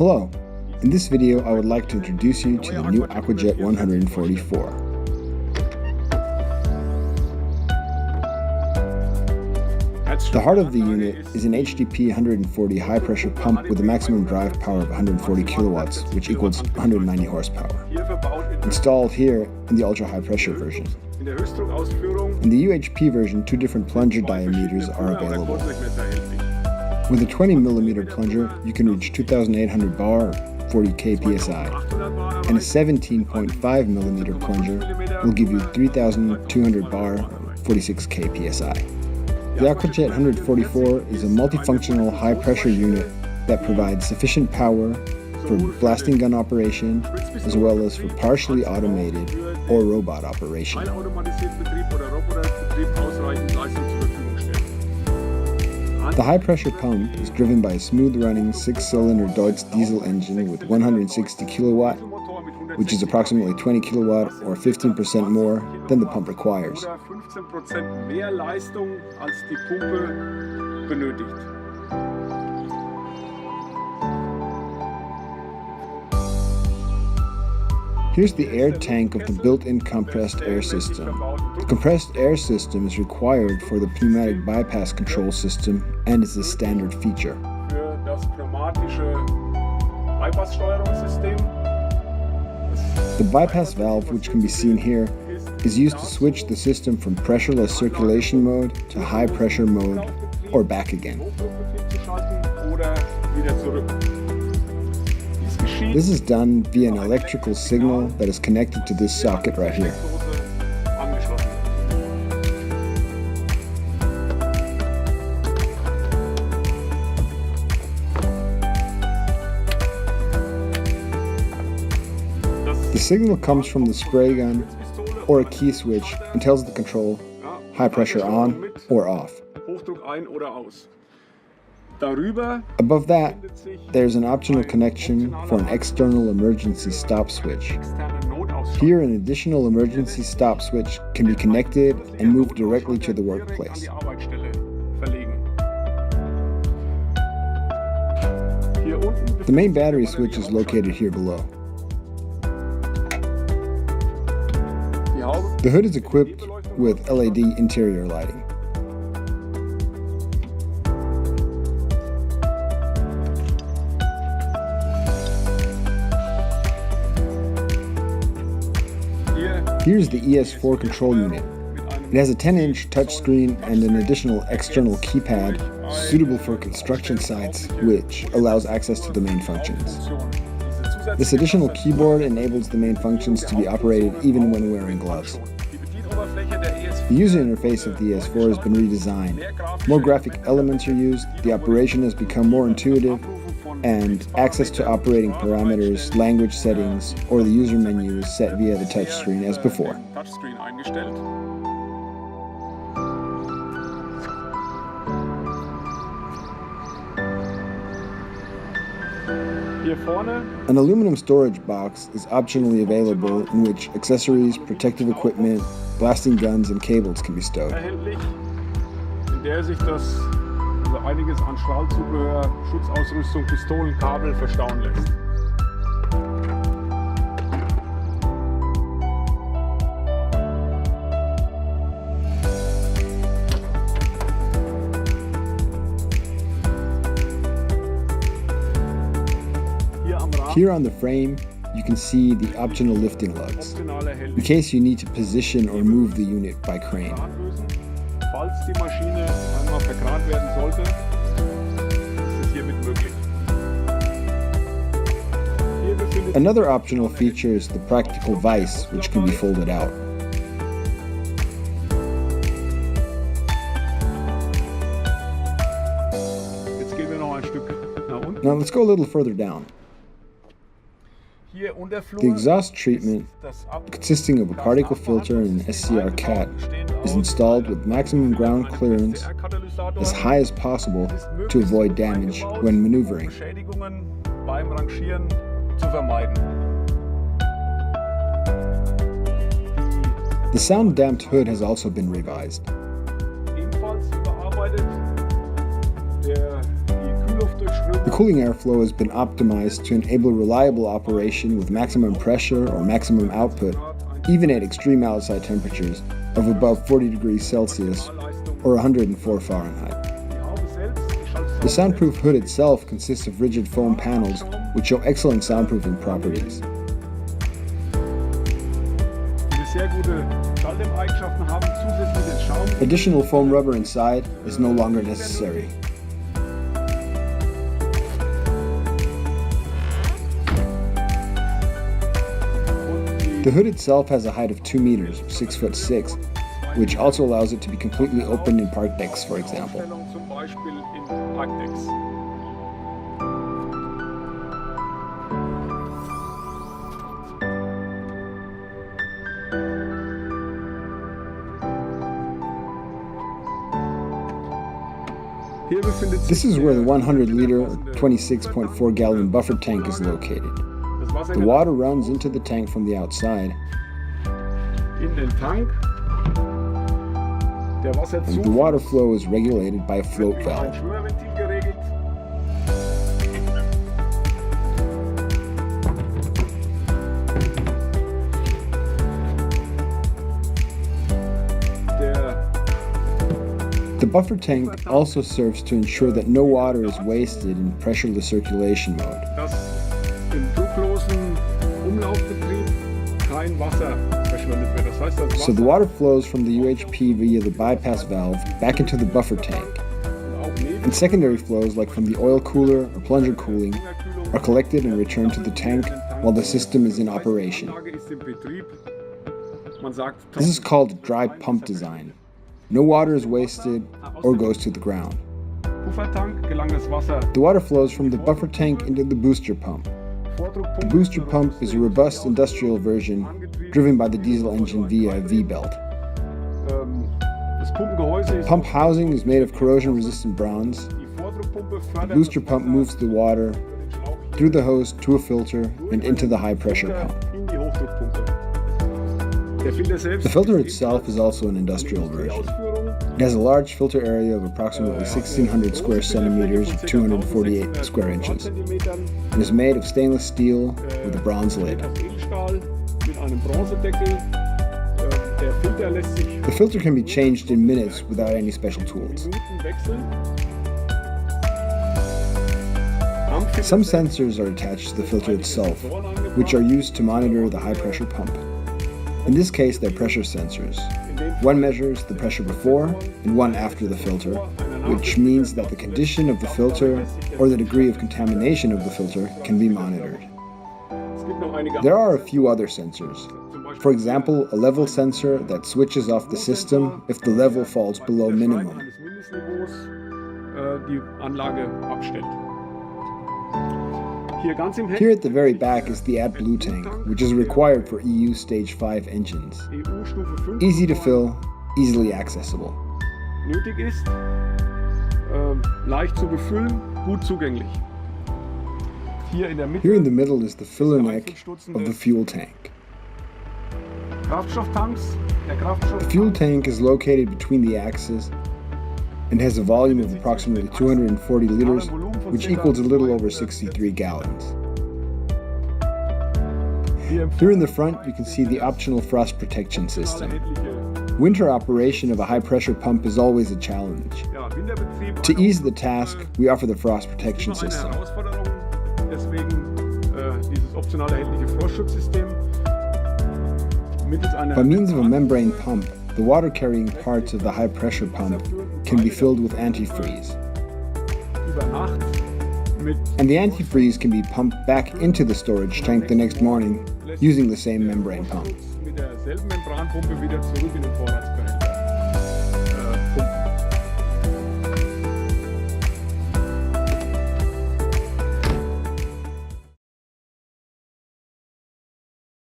Hello, in this video I would like to introduce you to the new Aquajet 144. The heart of the unit is an HDP 140 high-pressure pump with a maximum drive power of 140 kilowatts, which equals 190 horsepower. Installed here in the ultra-high-pressure version. In the UHP version, two different plunger diameters are available. With a 20mm plunger, you can reach 2,800 bar or 40 psi, and a 17.5mm plunger will give you 3,200 bar or 46 psi. The Aquajet 144 is a multifunctional high-pressure unit that provides sufficient power for blasting gun operation as well as for partially automated or robot operation. The high-pressure pump is driven by a smooth-running 6-cylinder Deutz diesel engine with 160 kilowatt, which is approximately 20 kilowatt or 15% more than the pump requires. Here's the air tank of the built-in compressed air system. The compressed air system is required for the pneumatic bypass control system and is a standard feature. The bypass valve, which can be seen here, is used to switch the system from pressureless circulation mode to high pressure mode or back again. This is done via an electrical signal that is connected to this socket right here. The signal comes from the spray gun or a key switch and tells the control high pressure on or off. Above that, there's an optional connection for an external emergency stop switch. Here, an additional emergency stop switch can be connected and moved directly to the workplace. The main battery switch is located here below. The hood is equipped with LED interior lighting. Here's the ES4 control unit. It has a 10-inch touchscreen and an additional external keypad suitable for construction sites, which allows access to the main functions. This additional keyboard enables the main functions to be operated even when wearing gloves. The user interface of the ES4 has been redesigned. More graphic elements are used, the operation has become more intuitive, and access to operating parameters, language settings, or the user menu is set via the touchscreen as before. An aluminum storage box is optionally available in which accessories, protective equipment, blasting guns, and cables can be stowed. Einiges an Strahlzubehör, Schutzausrüstung, Pistolen, Kabel verstauen lässt. Here on the frame, you can see the optional lifting lugs, in case you need to position or move the unit by crane. Falls die Maschine einmal verkrahnt werden sollte, ist es hiermit möglich. Another optional feature is the practical vise, which can be folded out. Jetzt gehen wir noch ein Stück nach unten. Now let's go a little further down. The exhaust treatment, consisting of a particle filter and an SCR cat, is installed with maximum ground clearance as high as possible to avoid damage when maneuvering. The sound-damped hood has also been revised. The cooling airflow has been optimized to enable reliable operation with maximum pressure or maximum output, even at extreme outside temperatures of above 40 degrees Celsius or 104 Fahrenheit. The soundproof hood itself consists of rigid foam panels which show excellent soundproofing properties. Additional foam rubber inside is no longer necessary. The hood itself has a height of 2 meters, 6'6", which also allows it to be completely opened in park decks, for example. This is where the 100-liter, 26.4-gallon buffer tank is located. The water runs into the tank from the outside, and the water flow is regulated by a float valve. The buffer tank also serves to ensure that no water is wasted in pressureless circulation mode. So the water flows from the UHP via the bypass valve back into the buffer tank. And secondary flows, like from the oil cooler or plunger cooling, are collected and returned to the tank while the system is in operation. This is called dry pump design. No water is wasted or goes to the ground. The water flows from the buffer tank into the booster pump. The booster pump is a robust industrial version driven by the diesel engine via a V-belt. The pump housing is made of corrosion-resistant bronze. The booster pump moves the water through the hose to a filter and into the high-pressure pump. The filter itself is also an industrial version. It has a large filter area of approximately 1,600 square centimeters or 248 square inches, and is made of stainless steel with a bronze lid. The filter can be changed in minutes without any special tools. Some sensors are attached to the filter itself, which are used to monitor the high-pressure pump. In this case, they're pressure sensors. One measures the pressure before and one after the filter, which means that the condition of the filter or the degree of contamination of the filter can be monitored. There are a few other sensors. For example, a level sensor that switches off the system if the level falls below minimum. Here at the very back is the AdBlue tank, which is required for EU Stage 5 engines. Easy to fill, easily accessible. Here in the middle is the filler neck of the fuel tank. The fuel tank is located between the axes and has a volume of approximately 240 liters, which equals a little over 63 gallons. Here in the front, you can see the optional frost protection system. Winter operation of a high-pressure pump is always a challenge. To ease the task, we offer the frost protection system. By means of a membrane pump, the water-carrying parts of the high-pressure pump can be filled with antifreeze. And the antifreeze can be pumped back into the storage tank the next morning using the same membrane pump.